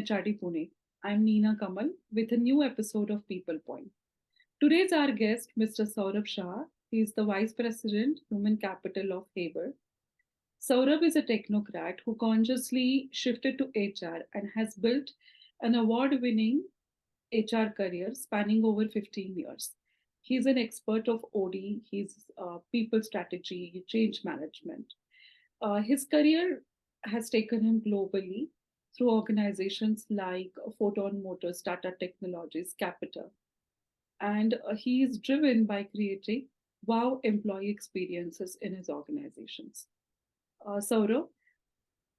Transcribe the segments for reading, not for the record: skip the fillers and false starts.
NHRD Pune. I'm Neena Kamal with a new episode of PeoplePoint. Today's our guest, Mr. Saurabh Shah. He is the Vice President, Human Capital of Haber. Saurabh is a technocrat who consciously shifted to HR and has built an award winning HR career spanning over 15 years. He's an expert of OD, he's people strategy, change management. His career has taken him globally through organizations like Photon Motors, Tata Technologies, Capita. And he is driven by creating wow employee experiences in his organizations. Saurav,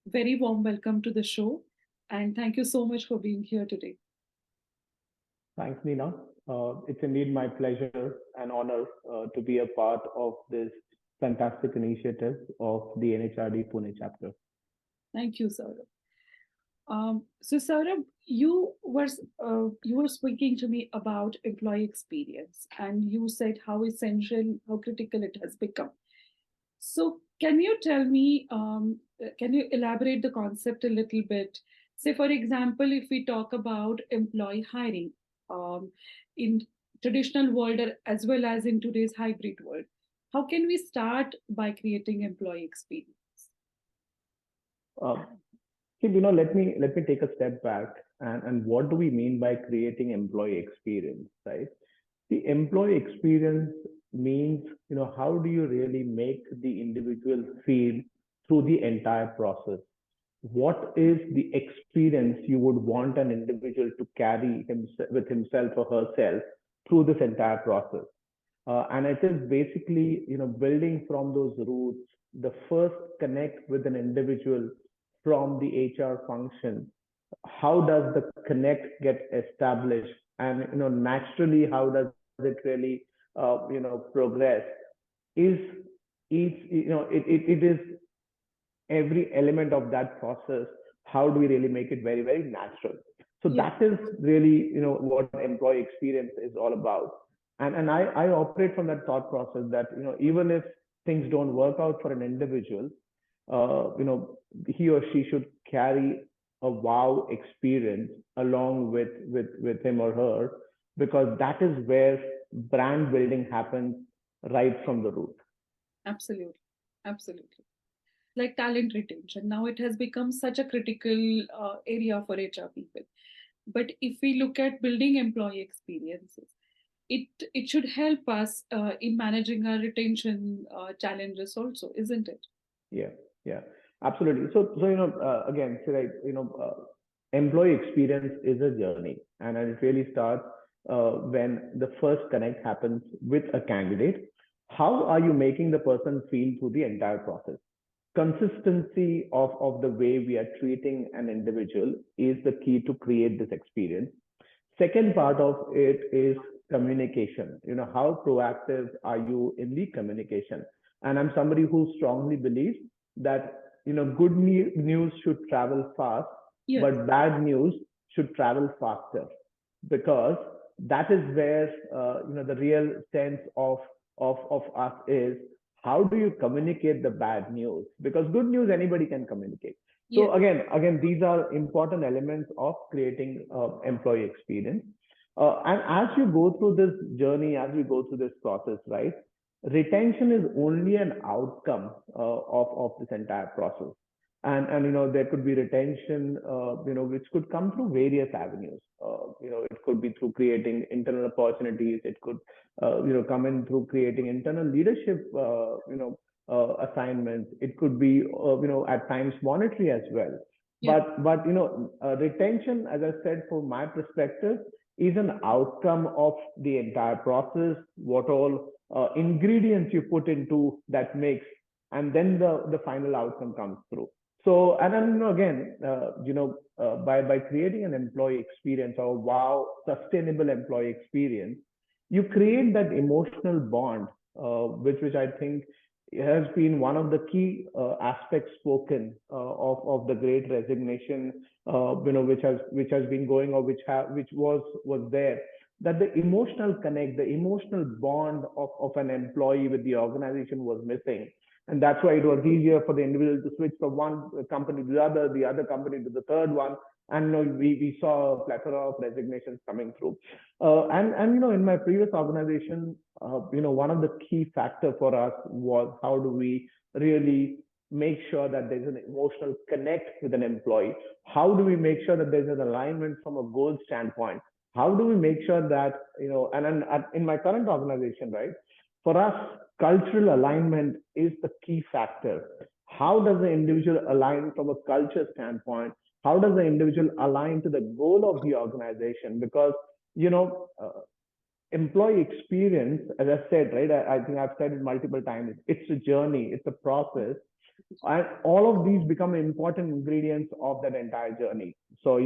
very warm welcome to the show. And thank you so much for being here today. Thanks, Neena. It's indeed my pleasure and honor to be a part of this fantastic initiative of the NHRD Pune chapter. Thank you, Saurav. So Saurabh, you were speaking to me about employee experience, and you said how essential, how critical it has become. So can you tell me, can you elaborate the concept a little bit? Say, for example, if we talk about employee hiring in traditional world as well as in today's hybrid world, how can we start by creating employee experience? Uh, let me take a step back and what do we mean by creating employee experience, right? The employee experience means, how do you really make the individual feel through the entire process? What is the experience you would want an individual to carry with himself or herself through this entire process? And it is basically, building from those roots, the first connect with an individual from the HR function. How does the connect get established? And, naturally, how does it really, progress? Is each, it is every element of that process. How do we really make it very, very natural? So Yeah. that is really, what employee experience is all about. And I operate from that thought process that, even if things don't work out for an individual, he or she should carry a wow experience along with him or her, because that is where brand building happens right from the root. Absolutely. Absolutely. Like talent retention. Now it has become such a critical area for HR people. But if we look at building employee experiences, it should help us in managing our retention challenges also, isn't it? Yeah, yeah, absolutely. So again, so like, employee experience is a journey, and it really starts when the first connect happens with a candidate. How are you making the person feel through the entire process? Consistency of the way we are treating an individual is the key to create this experience. Second part of it is communication. How proactive are you in the communication? And I'm somebody who strongly believes that, good news should travel fast, Yes. but bad news should travel faster, because that is where, the real sense of us is. How do you communicate the bad news? Because good news anybody can communicate. So Yes. again, these are important elements of creating employee experience. And as you go through this journey, as we go through this process, right, retention is only an outcome of this entire process. And there could be retention, which could come through various avenues. It could be through creating internal opportunities. It could, come in through creating internal leadership, assignments. It could be, at times monetary as well. Yeah. But retention, as I said, from my perspective, is an outcome of the entire process. What all ingredients you put into that mix, and then the final outcome comes through. So, and then, again, by creating an employee experience or wow, sustainable employee experience, you create that emotional bond, which I think has been one of the key aspects spoken of the Great Resignation, which has been going, or which was there. That the emotional connect, the emotional bond of an employee with the organization was missing. And that's why it was easier for the individual to switch from one company to the other company to the third one, and we saw a plethora of resignations coming through. And in my previous organization, one of the key factor for us was how do we really make sure that there's an emotional connect with an employee? How do we make sure that there's an alignment from a goal standpoint? How do we make sure that, and in my current organization, right, for us, cultural alignment is the key factor. How does the individual align from a culture standpoint? How does the individual align to the goal of the organization? Because, you know, uh, employee experience, as I said, right, I think I've said it multiple times, it's a journey, it's a process, and all of these become important ingredients of that entire journey. So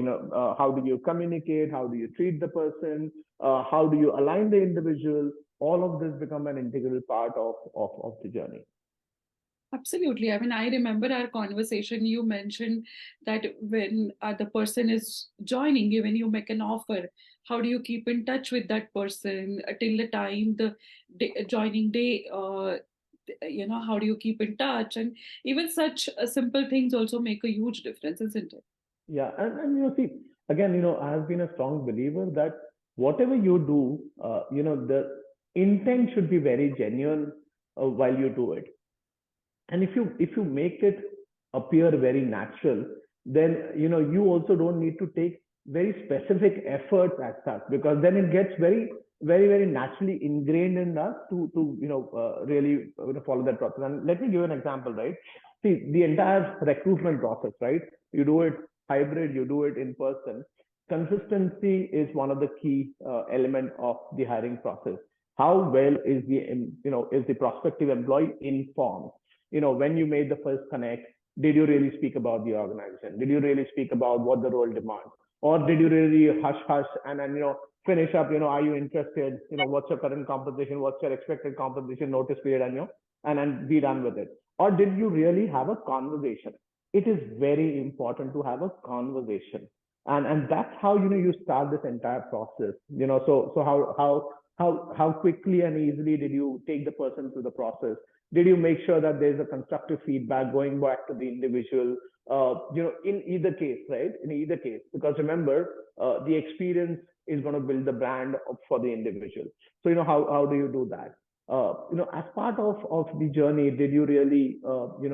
how do you communicate, how do you treat the person, how do you align the individual? All of this become an integral part of the journey. Absolutely. I mean, I remember our conversation. You mentioned that when the person is joining you, when you make an offer, how do you keep in touch with that person till the time the joining day? How do you keep in touch? And even such simple things also make a huge difference, isn't it? Yeah, and see, again, I've been a strong believer that whatever you do, the intent should be very genuine while you do it. And if you make it appear very natural, then you also don't need to take very specific efforts as such, because then it gets very very very naturally ingrained in us to really follow that process. And let me give you an example, right? See, the entire recruitment process, right? You do it hybrid, you do it in person. Consistency is one of the key element of the hiring process. How well is the prospective employee informed? When you made the first connect, did you really speak about the organization? Did you really speak about what the role demands? Or did you really hush hush and then finish up, are you interested? What's your current compensation? What's your expected compensation, notice period, and and be done with it? Or did you really have a conversation? It is very important to have a conversation. And that's how you start this entire process. So how quickly and easily did you take the person through the process? Did you make sure that there's a constructive feedback going back to the individual? In either case, right? In either case, because remember, the experience is going to build the brand for the individual. So how do you do that? As part of the journey, did you really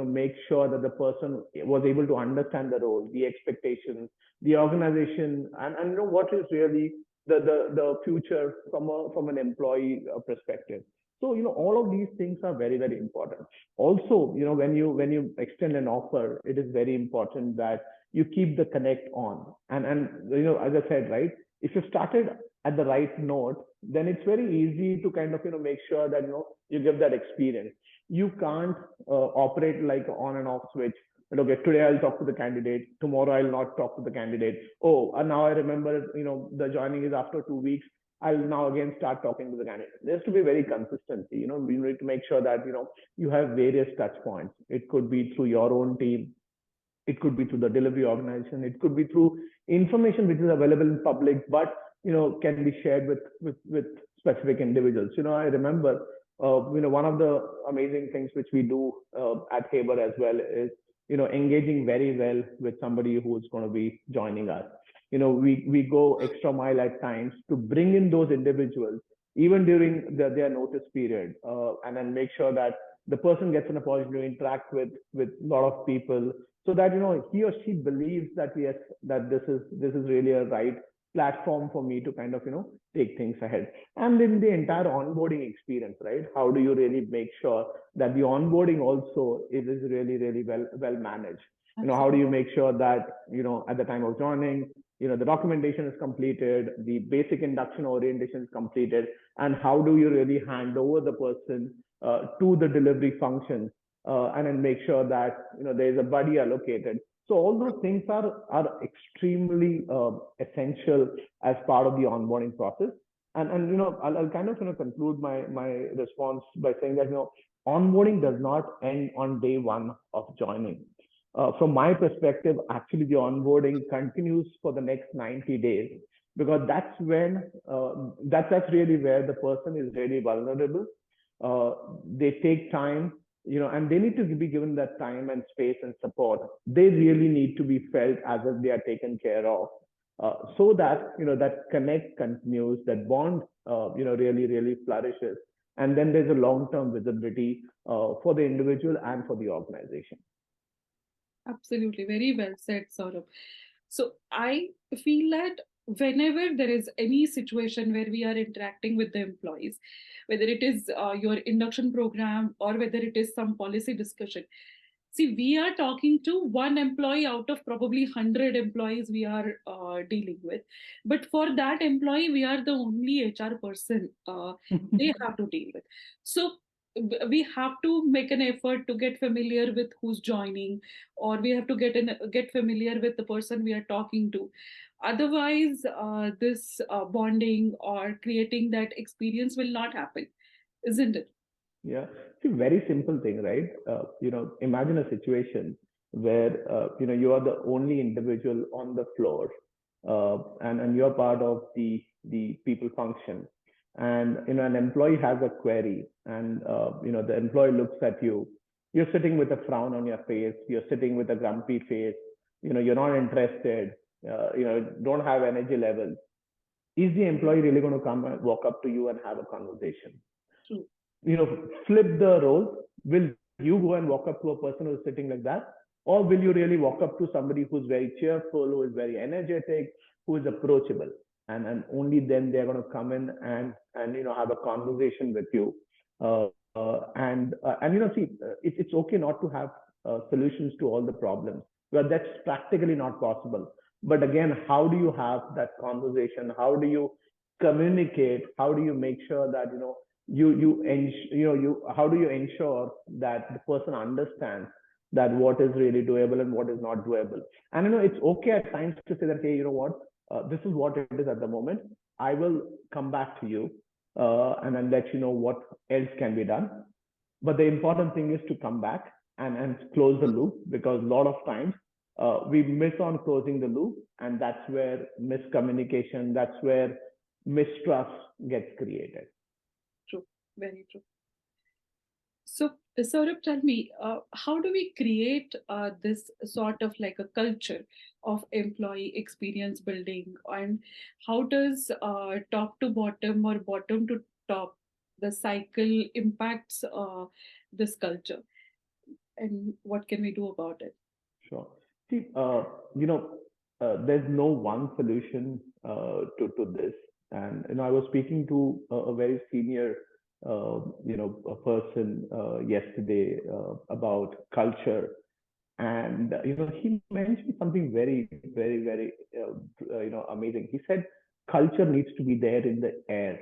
make sure that the person was able to understand the role, the expectations, the organization, and what is really the future from an employee perspective? So all of these things are very very important. Also, when you extend an offer, it is very important that you keep the connect on. And as I said, right, if you started at the right note, then it's very easy to kind of make sure that you give that experience. You can't operate like on and off switch. Okay, today I'll talk to the candidate, tomorrow I'll not talk to the candidate. Oh, and now I remember, the joining is after 2 weeks. I'll now again start talking to the candidate. There has to be very consistency. We need to make sure that you have various touch points. It could be through your own team, it could be through the delivery organization, it could be through information which is available in public, but can be shared with specific individuals. I remember one of the amazing things which we do at Haber as well is engaging very well with somebody who's going to be joining us. We go extra mile at times to bring in those individuals even during their notice period, and then make sure that the person gets an opportunity to interact with a lot of people, so that he or she believes that yes, that this is really a right platform for me to kind of take things ahead. And in the entire onboarding experience, right, how do you really make sure that the onboarding also is really really well managed? How do you make sure that at the time of joining, the documentation is completed, the basic induction orientation is completed, and how do you really hand over the person to the delivery function, and then make sure that there is a buddy allocated. So all those things are extremely essential as part of the onboarding process. And I'll kind of conclude my response by saying that onboarding does not end on day one of joining. From my perspective, actually the onboarding continues for the next 90 days, because that's when that's really where the person is really vulnerable. They take time and they need to be given that time and space and support. They really need to be felt as if they are taken care of, so that that connect continues, that bond really really flourishes, and then there's a long term visibility for the individual and for the organization. Absolutely, very well said, Saurabh. So I feel that whenever there is any situation where we are interacting with the employees, whether it is your induction program or whether it is some policy discussion, see, we are talking to one employee out of probably 100 employees we are dealing with. But for that employee, we are the only HR person they have to deal with. So we have to make an effort to get familiar with who's joining, or we have to get familiar with the person we are talking to. Otherwise, this bonding or creating that experience will not happen, isn't it? Yeah, it's a very simple thing, right? Imagine a situation where you are the only individual on the floor, and you're part of the people function, and an employee has a query, and the employee looks at you. You're sitting with a frown on your face. You're sitting with a grumpy face. You're not interested. Don't have energy levels. Is the employee really going to come and walk up to you and have a conversation? True. Flip the role. Will you go and walk up to a person who's sitting like that? Or will you really walk up to somebody who's very cheerful, who is very energetic, who is approachable? And only then they're going to come in and have a conversation with you. See, it's okay not to have solutions to all the problems. Well, that's practically not possible. But again, how do you have that conversation? How do you communicate? How do you make sure that you how do you ensure that the person understands that what is really doable and what is not doable? And it's okay at times to say that, hey, you know what, this is what it is at the moment. I will come back to you, and then let you know what else can be done. But the important thing is to come back and close the loop, because a lot of times we miss on closing the loop, and that's where miscommunication, that's where mistrust gets created. True, very true. So, Saurabh, tell me, how do we create this sort of like a culture of employee experience building, and how does top to bottom or bottom to top the cycle impacts this culture, and what can we do about it? Sure. See, there's no one solution to this. And I was speaking to a very senior, a person yesterday about culture, and he mentioned something very, very, very, amazing. He said culture needs to be there in the air.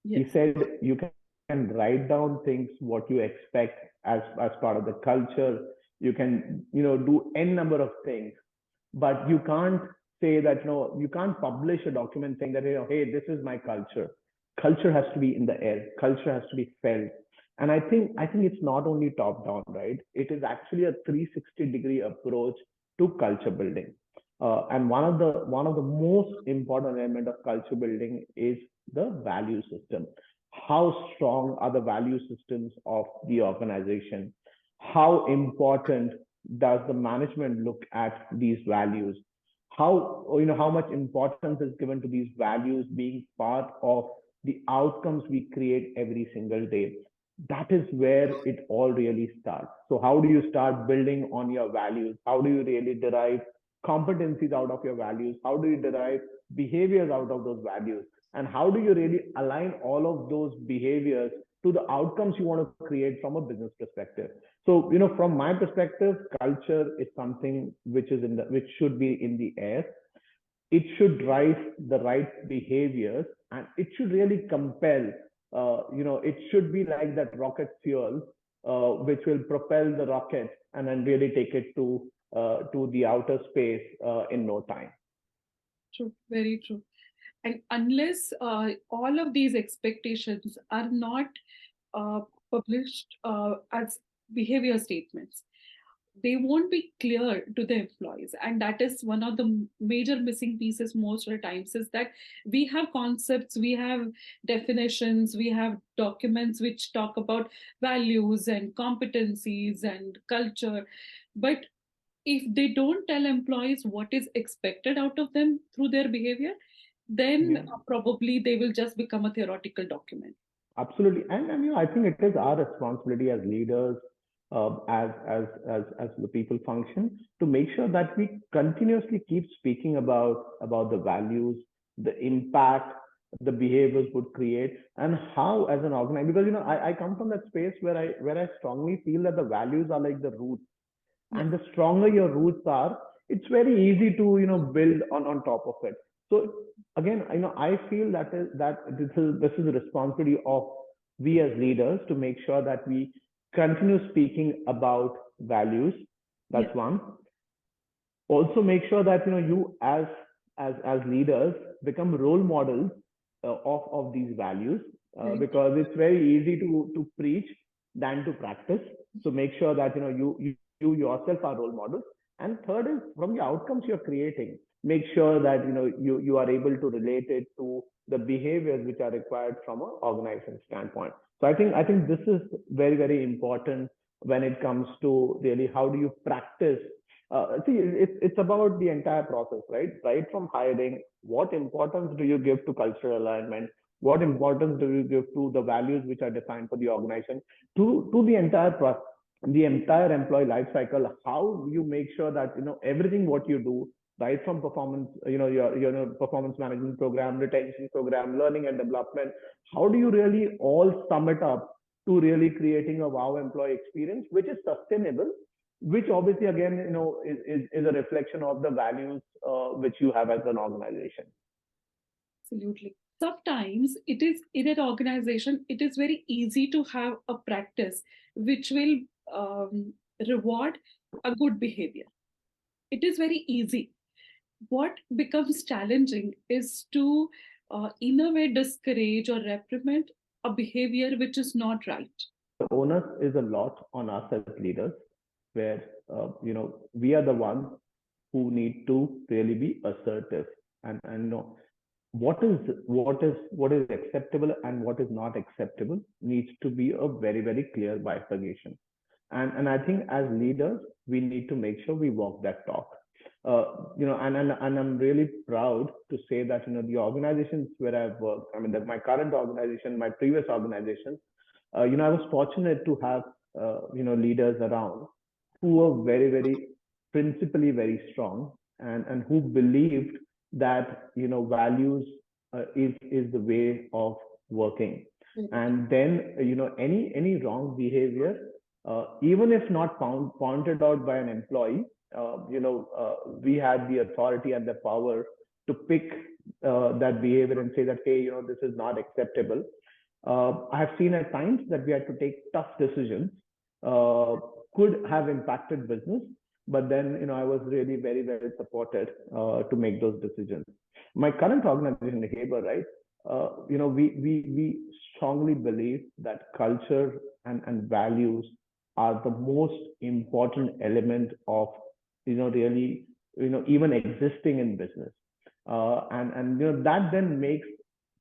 He Yes, said you can write down things what you expect as part of the culture. You can do n number of things, but you can't say that you can't publish a document saying that hey, this is my culture. Culture has to be in the air. Culture has to be felt. And I think it's not only top down, right? It is actually a 360-degree approach to culture building. And one of the most important element of culture building is the value system. How strong are the value systems of the organization? How important does the management look at these values? How much importance is given to these values being part of the outcomes we create every single day? That is where it all really starts. So how do you start building on your values? How do you really derive competencies out of your values? How do you derive behaviors out of those values? And how do you really align all of those behaviors to the outcomes you want to create from a business perspective? So, from my perspective, culture is something which should be in the air. It should drive the right behaviors, and it should really compel. It should be like that rocket fuel, which will propel the rocket and then really take it to the outer space in no time. true, very true. And unless all of these expectations are not published as behavior statements, they won't be clear to the employees, and that is one of the major missing pieces most of the times, is that we have concepts, we have definitions, we have documents which talk about values and competencies and culture, but if they don't tell employees what is expected out of them through their behavior, then Yeah. probably they will just become a theoretical document. Absolutely, and I think it is our responsibility as leaders, as the people function, to make sure that we continuously keep speaking about the values, the impact the behaviors would create, and how as an organization. Because I come from that space where I strongly feel that the values are like the roots, Yes. and the stronger your roots are, it's very easy to build on top of it. So again, I feel that this is a responsibility of we as leaders to make sure that we continue speaking about values. Yes. That's one. Also make sure that you as leaders become role models of these values, Very true. because it's very easy to preach than to practice. So make sure that you yourself are role models. And third is, from the outcomes you're creating, make sure that you are able to relate it to the behaviors which are required from an organization standpoint. So I think this is very, very important when it comes to really how do you practice. See, it's about the entire process, right? Right from hiring, what importance do you give to cultural alignment? What importance do you give to the values which are defined for the organization? To the entire process, the entire employee life cycle, how you make sure that everything what you do, right from performance, your performance management program, retention program, learning and development, how do you really all sum it up to really creating a wow employee experience which is sustainable, which obviously again is a reflection of the values which you have as an organization. Absolutely. Sometimes it is in an organization, it is very easy to have a practice which will reward a good behavior. It is very easy. What becomes challenging is to, in a way, discourage or reprimand a behavior which is not right. The onus is a lot on us as leaders, where we are the ones who need to really be assertive and know what is acceptable and what is not acceptable needs to be a very, very clear bifurcation. And I think as leaders we need to make sure we walk that talk. And I'm really proud to say that the organizations where I've worked, I mean, that my current organization, my previous organizations, I was fortunate to have leaders around who were very, very principally very strong, and who believed that values is the way of working. And then any wrong behavior, even if not pointed out by an employee, we had the authority and the power to pick that behavior and say that, hey, this is not acceptable. I have seen at times that we had to take tough decisions, uh, could have impacted business, but then I was really very, very supported to make those decisions. My current organization, Haber, right? We strongly believe that culture and values are the most important element of really even existing in business, and that then makes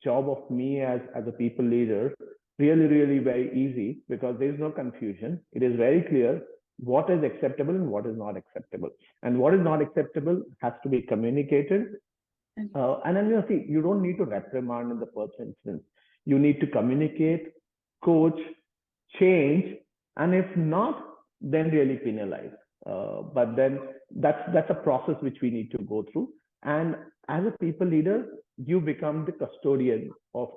job of me as a people leader really, really very easy, because there is no confusion. It is very clear what is acceptable and what is not acceptable, and what is not acceptable has to be communicated. And then see, you don't need to reprimand in the first instance. You need to communicate, coach, change, and if not, then really penalize. But then that's a process which we need to go through. And as a people leader, you become the custodian of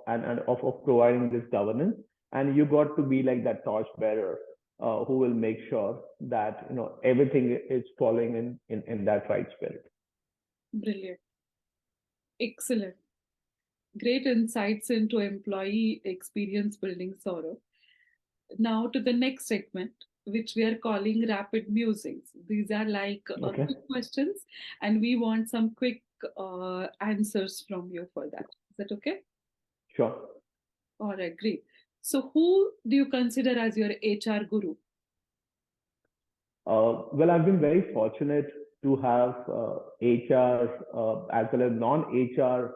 providing this governance, and you got to be like that torch bearer who will make sure that everything is following in that right spirit. Brilliant. Excellent. Great insights into employee experience building, Saurabh. Now to the next segment, which we are calling rapid musings. These are like Okay, quick questions, and we want some quick answers from you for that. Is that okay? sure. All right, great. So, who do you consider as your HR guru? Well, I've been very fortunate to have HR as well as non-HR,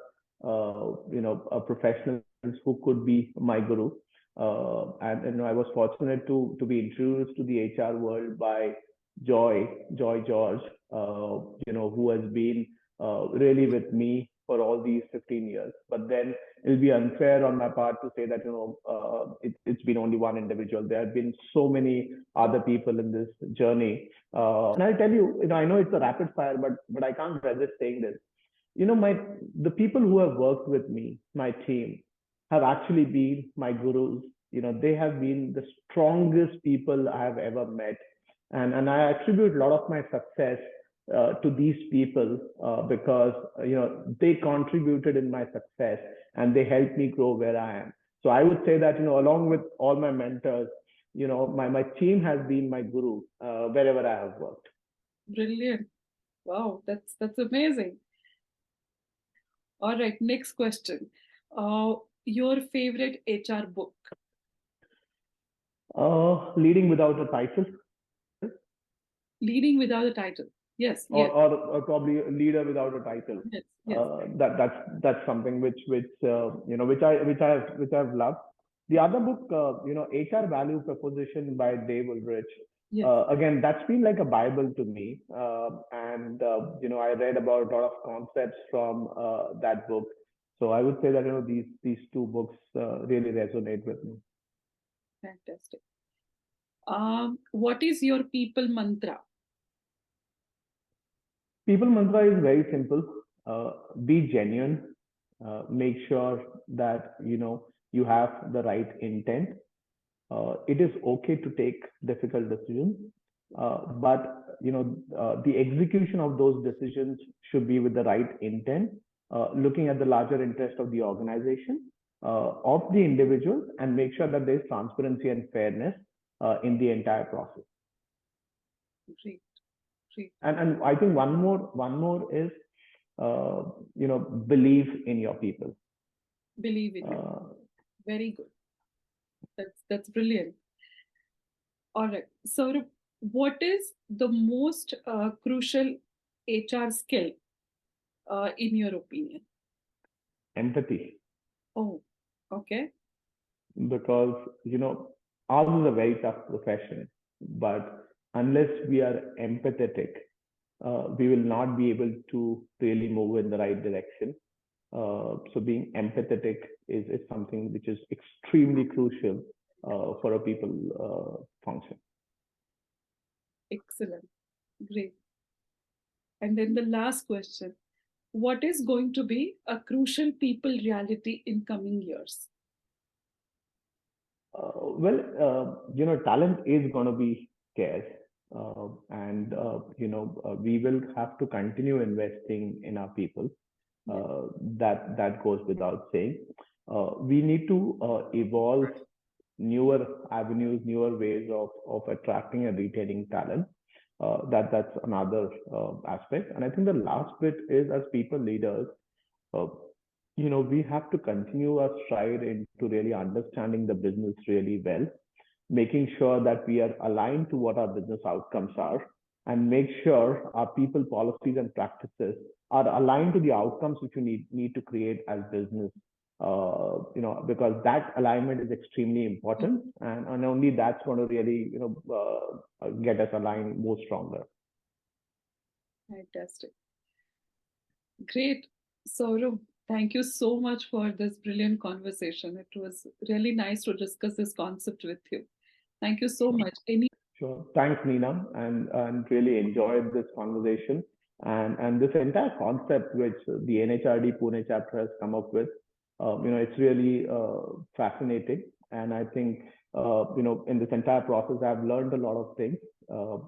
professionals who could be my guru. And I was fortunate to be introduced to the HR world by Joy George, who has been really with me for all these 15 years. But then it'll be unfair on my part to say that it's been only one individual. There have been so many other people in this journey. And I'll tell you, I know it's a rapid fire, but I can't resist saying this. My the people who have worked with me, my team, have actually been my gurus. They have been the strongest people I have ever met, and I attribute a lot of my success to these people because they contributed in my success and they helped me grow where I am. So I would say that along with all my mentors, my team has been my guru wherever I have worked. Brilliant. Wow, that's amazing. All right, next question. Your favorite HR book? Leading without a title. Leading without a title. Yes, or, yes, or probably a leader without a title. yes, yes. That's something which I've loved. The other book, HR Value Proposition by Dave Ulrich. Yes. Again, that's been like a Bible to me, and I read about a lot of concepts from that book. So I would say that these two books really resonate with me. Fantastic. What is your people mantra? People mantra is very simple. Be genuine. Make sure that you have the right intent. It is okay to take difficult decisions, but the execution of those decisions should be with the right intent, looking at the larger interest of the organization, of the individual, and make sure that there is transparency and fairness in the entire process. Great. Great. And I think one more is believe in your people. Believe in you. Very good. That's brilliant. All right. So, what is the most crucial HR skill in your opinion? Empathy. Oh, okay. Because ours is a very tough profession, but unless we are empathetic, we will not be able to really move in the right direction. So being empathetic is something which is extremely crucial for a people function. Excellent. Great. And then the last question. What is going to be a crucial people reality in coming years? Talent is going to be scarce. And we will have to continue investing in our people. That goes without saying. We need to evolve newer avenues, newer ways of attracting and retaining talent. That's another aspect. And I think the last bit is, as people leaders, we have to continue our stride into really understanding the business really well, making sure that we are aligned to what our business outcomes are, and make sure our people policies and practices are aligned to the outcomes which we need to create as business. Because that alignment is extremely important, and only that's going to really get us aligned more stronger. Fantastic. Great. Saurabh, thank you so much for this brilliant conversation. It was really nice to discuss this concept with you. Thank you so much. Sure. Thanks, Neena, and really enjoyed this conversation and this entire concept which the NHRD Pune chapter has come up with. It's really fascinating, and I think in this entire process I've learned a lot of things,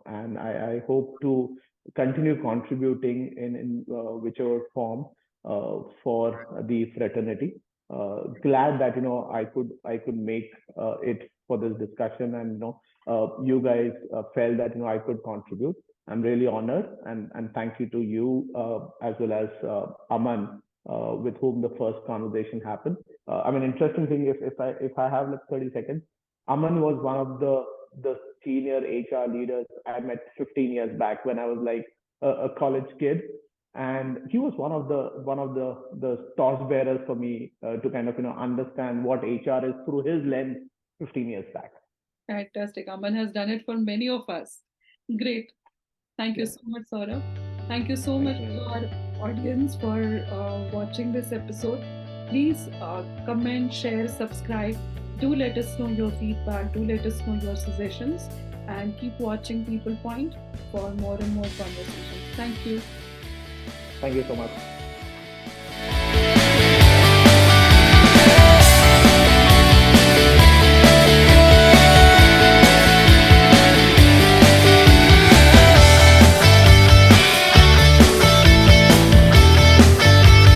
and I hope to continue contributing in whichever form for the fraternity. Glad that I could make it for this discussion, and you guys felt that I could contribute. I'm really honored, and thank you to you as well as Aman, with whom the first conversation happened. Interesting thing, if I have like 30 seconds, Aman was one of the the senior HR leaders I met 15 years back when I was like a college kid, and he was one of the torchbearers for me to kind of understand what HR is through his lens 15 years back. Fantastic. Aman has done it for many of us. Great. Thank you Yeah, so much, Saurabh. Thank you so thank much to you. our audience for watching this episode. Please comment, share, subscribe. Do let us know your feedback. Do let us know your suggestions. And keep watching People Point for more and more conversations. Thank you. Thank you so much.